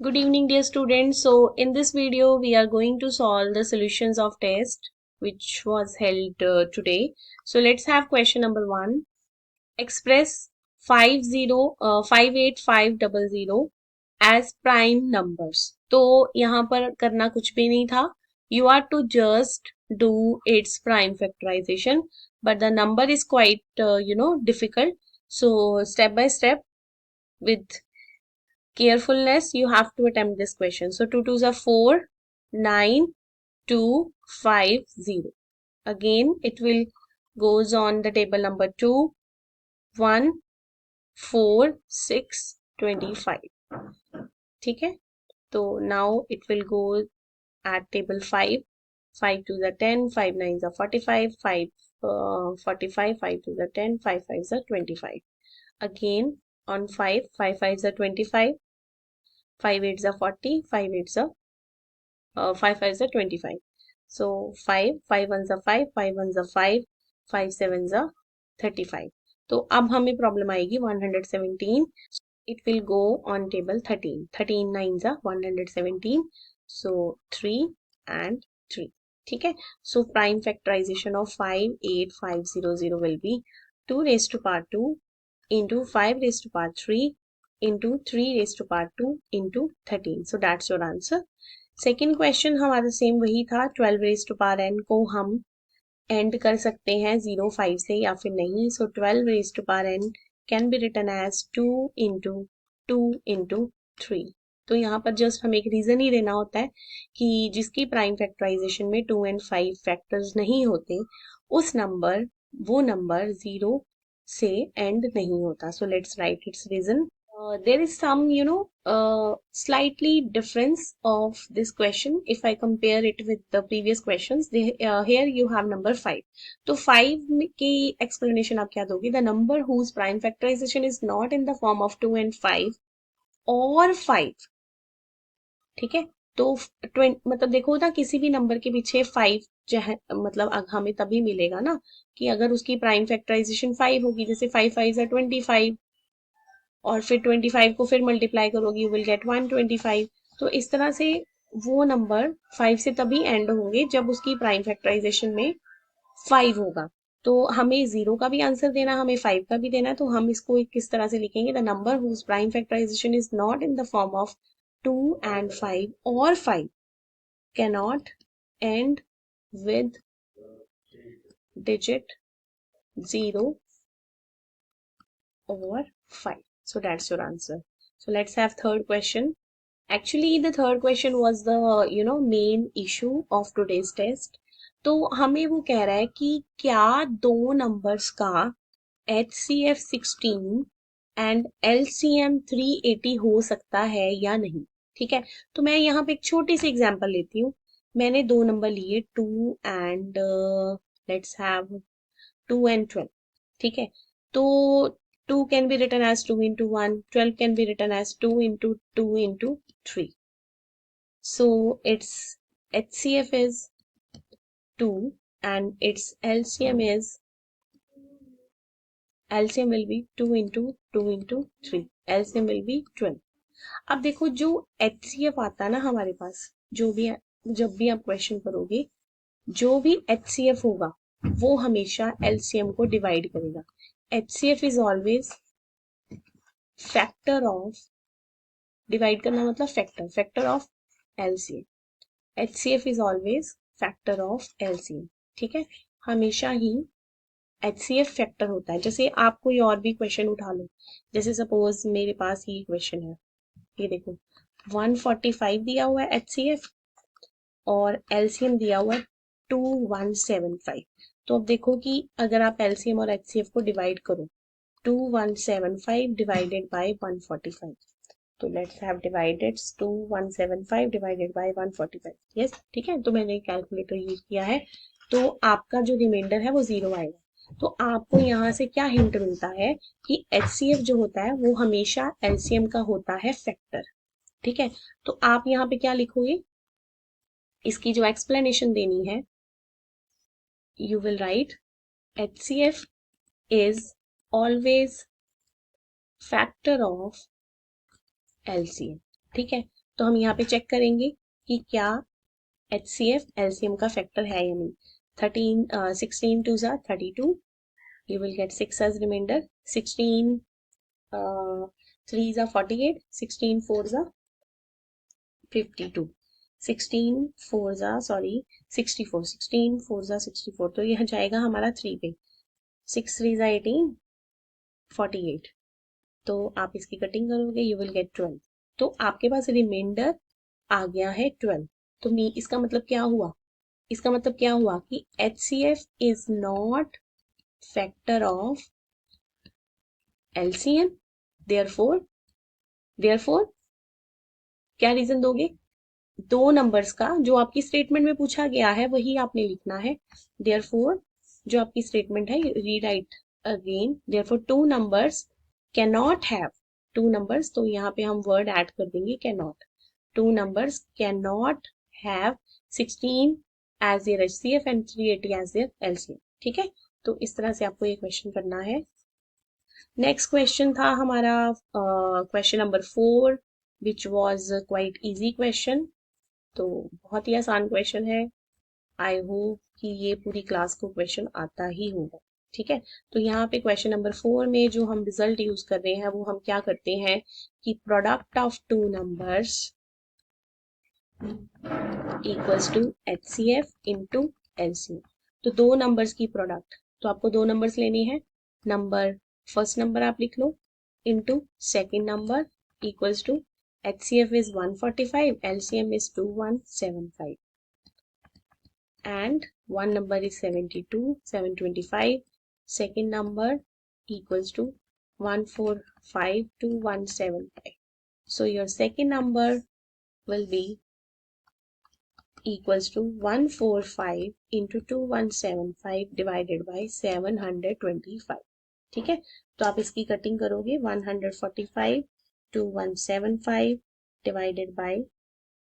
Good evening, dear students. So, in this video, we are going to solve the solutions of test which was held today. So, let's have question number 1. Express 58,500 as prime numbers. तो यहाँ पर करना कुछ भी नहीं था. You are to just do its prime factorization, but the number is quite difficult. So, step by step with carefulness you have to attempt this question. So 2 2s are 4, 9, 2, 5, 0. Again it will goes on the table number 2, 1, 4, 6, 25. ठीक है, तो now it will go at table 5. 5 2s are 10, 5 9s are 45, 5 45, 5 2s are 10, 5 5s are 25. Again on 5, 5 5s are 25, 5 8s are 40, 5 8s are 5 5s are 25. So 5 5 1s are 5, 5 1s are 5, 5 7s are 35. तो अब हमें problem आएगी 117. It will go on table 13. 13 9s are 117. So 3 and 3. ठीक है. So prime factorization of 58500 will be 2 raised to power 2 into 5 raised to power 3 into 3 raised to power 2 into 13. So that's your answer. Second question हमारा same वही था. 12 raise to power n को हम and कर सकते हैं 0 5 से या फिर नहीं. So 12 raise to power n can be written as 2 into 2 into 3. तो यहाँ पर जस्ट हमें एक रीजन ही देना होता है कि जिसकी प्राइम फैक्टराइजेशन में 2 एंड 5 फैक्टर्स नहीं होते वो नंबर 0 से एंड नहीं होता. So let's write its reason. There is some slightly difference of this question if I compare it with the previous questions. Here you have number 5. तो 5 की explanation आप क्या दोगे? The number whose prime factorization is not in the form of 2 and 5 or 5. ठीक है, तो मतलब देखो ना, किसी भी नंबर के पीछे 5 मतलब हमें तभी मिलेगा ना कि अगर उसकी प्राइम फैक्टराइजेशन 5 होगी. जैसे 5 5 है 25 और फिर 25 को फिर मल्टीप्लाई करोगे, यू विल गेट 125. तो इस तरह से वो नंबर 5 से तभी एंड होंगे जब उसकी प्राइम फैक्टराइजेशन में 5 होगा. तो हमें 0 का भी आंसर देना, हमें 5 का भी देना. तो हम इसको किस तरह से लिखेंगे? The number whose prime factorization is not in the form of 2 and 5 or 5 cannot end with digit 0 or 5. So that's your answer. So let's have third question. Actually the third question was the main issue of today's test. तो हमें वो कह रहा है कि क्या दो numbers का HCF 16 एंड LCM 380 हो सकता है या नहीं. ठीक है, तो मैं यहाँ पे एक छोटी सी एग्जांपल लेती हूँ. मैंने दो नंबर लिए 2 एंड लेट्स हैव 2 and 12. ठीक है, तो 2 can be written as 2 into 1, 12 can be written as 2 into 2 into 3. So its HCF is 2 and its LCM will be 2 into 2 into 3. LCM will be 12. अब देखो जो HCF आता है ना हमारे पास, जब भी आप क्वेश्चन करोगे, जो भी HCF होगा वो हमेशा LCM को डिवाइड करेगा. HCF is always factor of, divide करना मतलब factor of LCM. HCF is always factor of LCM. ठीक है, हमेशा ही HCF फैक्टर होता है. जैसे आप कोई और भी क्वेश्चन उठा लो, जैसे सपोज मेरे पास ये क्वेश्चन है, ये देखो 145 दिया हुआ है HCF और LCM दिया हुआ है 2175. तो अब देखो कि अगर आप LCM और HCF को डिवाइड करो, 2175 डिवाइडेड बाय 145. तो let's have divided 2175 divided by 145. Yes, ठीक है, तो मैंने कैलकुलेटर यूज किया है. तो आपका जो रिमाइंडर है वो 0 आएगा. तो आपको यहाँ से क्या हिंट मिलता है कि HCF जो होता है वो हमेशा LCM का होता है फैक्टर. ठीक है, तो आप यहाँ पे क्या लिखोगे, इसकी जो एक्सप्लेनेशन देनी है, you will write HCF is always factor of LCM. ठीक है, तो हम यहाँ पे चेक करेंगे कि क्या HCF LCM का फैक्टर है या नहीं। 16 2 ज़ा 32, you will get 6 as remainder, 16 3 ज़ा 48, 16 4 ज़ा 52, 16 4 ज़ा 64, 16 4 ज़ा 64, तो यह जाएगा हमारा 3 पे, 6 3 ज़ा 18, 48, तो आप इसकी कटिंग करोगे यू विल गेट 12, तो आपके पास रिमाइंडर आ गया है 12। तो इसका मतलब क्या हुआ, इसका मतलब क्या हुआ कि HCF is not factor of LCM, therefore क्या रीजन दोगे, दो नंबर्स का जो आपकी स्टेटमेंट में पूछा गया है वही आपने लिखना है। देयरफॉर जो आपकी स्टेटमेंट है rewrite again, therefore two numbers can not have, two numbers, तो यहाँ पे हम वर्ड ऐड कर देंगे can not, two numbers can not have 16 as their HCF and 380 as their LCM। ठीक है, तो इस तरह से आपको ये क्वेश्चन करना है। नेक्स्ट क्वेश्चन था हमारा question number 4 which was quite easy question, तो बहुत ही आसान क्वेश्चन है। आई होप कि ये पूरी क्लास को क्वेश्चन आता ही होगा। ठीक है, तो यहाँ पे क्वेश्चन नंबर 4 में जो हम रिजल्ट यूज कर रहे हैं वो हम क्या करते हैं कि product of two numbers equals to HCF into LCM। तो दो नंबर्स की प्रोडक्ट, तो आपको दो नंबर्स लेने हैं, नंबर फर्स्ट नंबर आप लिख लो into second number equals to HCF is 145, LCM is 2175, and one number is 72, 725, second number equals to 145 to 175. So your second number will be equals to 145 into 2175 divided by 725. ठीक है, तो आप इसकी cutting करोगे 145 to 175 divided by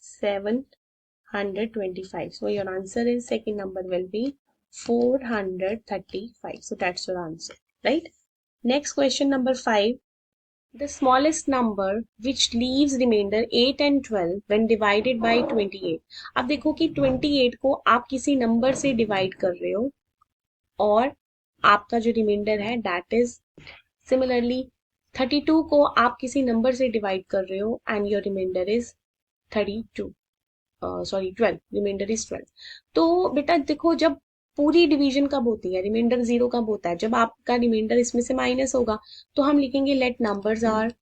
725. So your answer is second number will be 435. So that's your answer, right? Next question number 5. The smallest number which leaves remainder 8 and 12 when divided by 28. अब देखो कि 28 को आप किसी नंबर से divide कर रहे हो और आपका जो रिमाइंडर है दैट इज सिमिलरली 32 को आप किसी नंबर से डिवाइड कर रहे हो and your reminder is 32, 12, reminder is 12। तो बेटा देखो जब पूरी डिवीजन कब होती है, रिमाइंडर 0 कब होता है, जब आपका रिमाइंडर इसमें से माइनस होगा, तो हम लिखेंगे लेट नंबर्स आर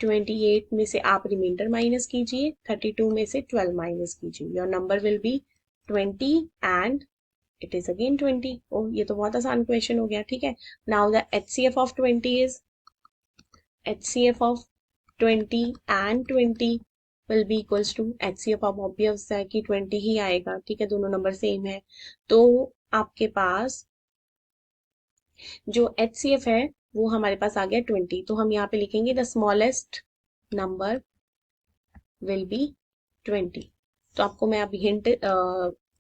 28 में से आप रिमाइंडर माइनस कीजिए, 32 में से 12 माइनस कीजिए, your number will be 20 and it is again 20। ओ ये तो बहुत आसान क्वेश्चन हो गया। ठीक है, now the HCF of 20 is HCF of 20 and 20 will be equals to HCF of obvious है कि 20 ही आएगा। ठीक है, दोनों नंबर सेम है, तो आपके पास जो HCF है वो हमारे पास आ गया 20, तो हम यहाँ पे लिखेंगे the smallest number will be 20। तो आपको मैं अभी हिंट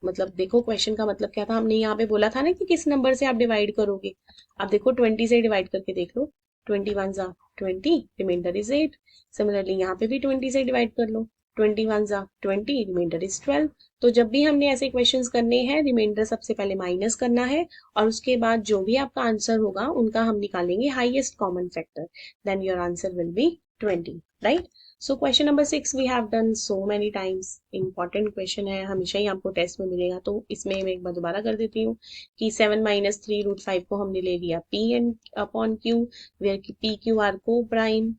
मतलब देखो क्वेश्चन का मतलब क्या था, हमने यहाँ पे बोला था ना कि किस नंबर से आप डिवाइड करोगे। अब देखो 20 से डिवाइड करके देख लो, 21 ज़ा 20, रिमाइंडर इज 8। सिमिलरली यहाँ पे भी 20 से डिवाइड कर लो, 21 ज़ा 20, रिमाइंडर इज 12। तो जब भी हमने ऐसे क्वेश्चंस करने हैं रिमाइंडर सबसे पहले माइनस करना है और उसके बाद जो भी आपका आंसर होगा उनका हम निकालेंगे highest common factor, then your answer will be 20, right. So question number 6 we have done so many times, important question है, हमेशा ही आपको टेस्ट में मिलेगा, तो इसमें मैं एक बार दोबारा कर देती हूँ कि 7 माइनस 3 रूट 5 को हमने ले लिया P and upon Q, where P Q are coprime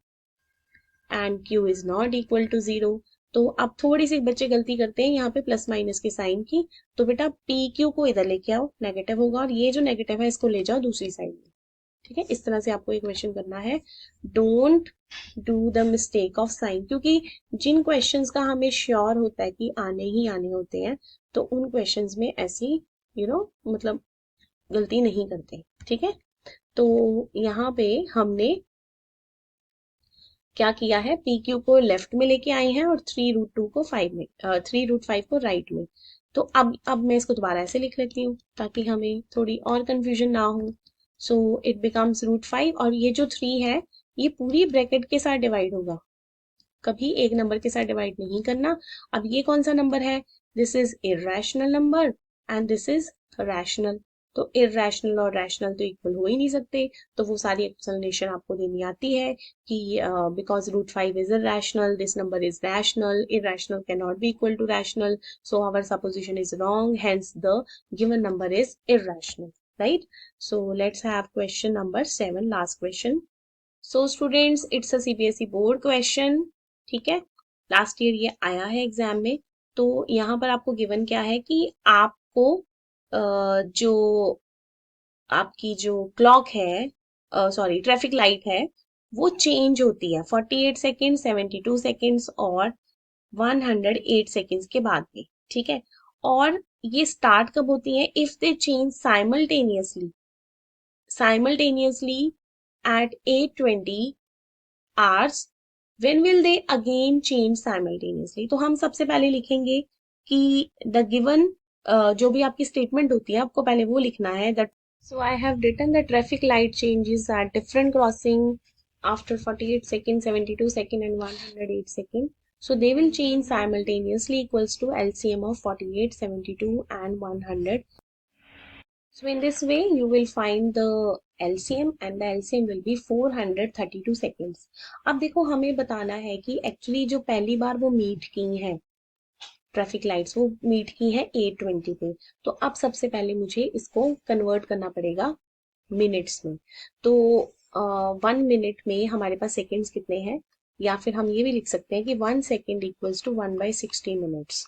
and Q is not equal to 0। तो अब थोड़ी सी बच्चे गलती करते हैं यहाँ पे प्लस माइनस के साइन की, तो बेटा P Q को इधर लेके आओ, नेगेटिव होगा, और ये जो नेगेटिव है इसको ले जाओ दूसरी साइड में। ठीक है, इस तरह से आपको एक क्वेश्चन करना है। Don't do the mistake of sine, क्योंकि जिन क्वेश्चंस का हमें श्योर होता है कि आने ही आने होते हैं तो उन क्वेश्चंस में ऐसी मतलब गलती नहीं करते। ठीक है, तो यहाँ पे हमने क्या किया है, पी क्यू को लेफ्ट में लेके आए हैं और 3√2 को 5 में, 3√5 को राइट में। तो अब मैं इसको दोबारा ऐसे लिख लेती हूँ ताकि हमें थोड़ी और कंफ्यूजन ना हो। सो इट बिकम्स √5 और ये जो 3 है ये पूरी ब्रैकेट के साथ डिवाइड होगा, कभी एक नंबर के साथ डिवाइड नहीं करना। अब ये कौन सा नंबर है, this is irrational number and this is rational. तो इरेशनल और रैशनल तो इक्वल हो ही नहीं सकते, तो वो सारी एक्सप्लेनेशन आपको देनी आती है कि because √5 is irrational, this number is rational, irrational can not be equal to rational, so our supposition is wrong, hence the given number is irrational, right. So let's have question number 7, last question. So students, it's a CBSE board question, ठीक है, last year ये आया है exam में। तो यहाँ पर आपको गिवन क्या है कि आपको जो आपकी जो क्लॉक है, सॉरी ट्रैफिक लाइट है, वो चेंज होती है 48 सेकेंड, 72 सेकेंड्स और 108 सेकेंड्स के बाद में, ठीक है। और ये स्टार्ट कब होती है, if they change simultaneously at 8:20 hours, when will they again change simultaneously। तो हम सबसे पहले लिखेंगे कि द गिवन, जो भी आपकी स्टेटमेंट होती है आपको पहले वो लिखना है that. So I have written the traffic light changes at different crossing after 48 second, 72 second and 108 second, so they will change simultaneously equals to LCM of 48, 72 and 100। So in this way you will find the LCM and the LCM will be 432 seconds। अब देखो हमें बताना है कि actually जो पहली बार वो meet की है ट्रैफिक लाइट्स, वो मीट की है 8:20 पे। तो अब सबसे पहले मुझे इसको कन्वर्ट करना पड़ेगा मिनट्स में। तो 1 मिनट में हमारे पास सेकेंड्स कितने हैं, या फिर हम ये भी लिख सकते हैं कि 1 सेकेंड इक्वल्स टू 1/60 मिनट्स।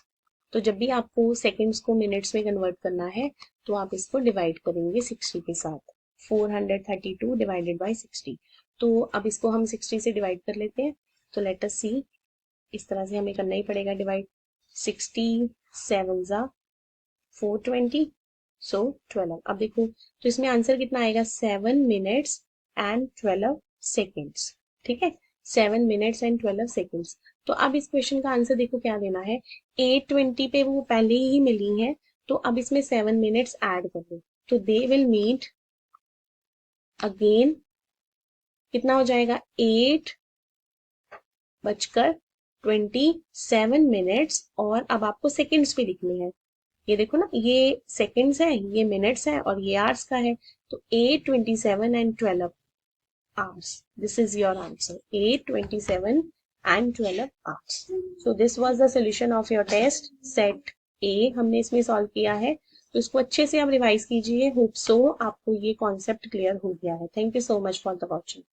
तो जब भी आपको सेकेंड्स को मिनट्स में कन्वर्ट करना है तो आप इसको डिवाइड करेंगे 60 के साथ, 432 डिवाइडेड बाई 60। तो अब इसको हम 60 से डिवाइड कर लेते हैं। तो लेट अस सी, इस तरह से हमें करना ही पड़ेगा डिवाइड, 60 7 ज़ा 420, सो 12। अब देखो तो इसमें आंसर कितना आएगा, 7 मिनट्स एंड 12 सेकेंड्स, ठीक है, 7 मिनट्स एंड 12 सेकेंड्स। तो अब इस क्वेश्चन का आंसर देखो क्या देना है, 8:20 पे वो पहले ही मिली है, तो अब इसमें 7 मिनट्स ऐड कर दो, तो दे विल मीट अगेन, कितना हो जाएगा 8:27 और अब आपको सेकेंड्स भी लिखनी है। ये देखो ना, ये सेकेंड्स है, ये मिनट्स है और ये आवर्स का है, तो 8:27 and 12 hours, this is your answer, 8:27 and 12 hours। so this was the solution of your test set A, हमने इसमें सॉल्व किया है। तो इसको अच्छे से आप रिवाइज कीजिए, होप सो आपको ये कॉन्सेप्ट क्लियर हो गया है। Thank you so much for the watching.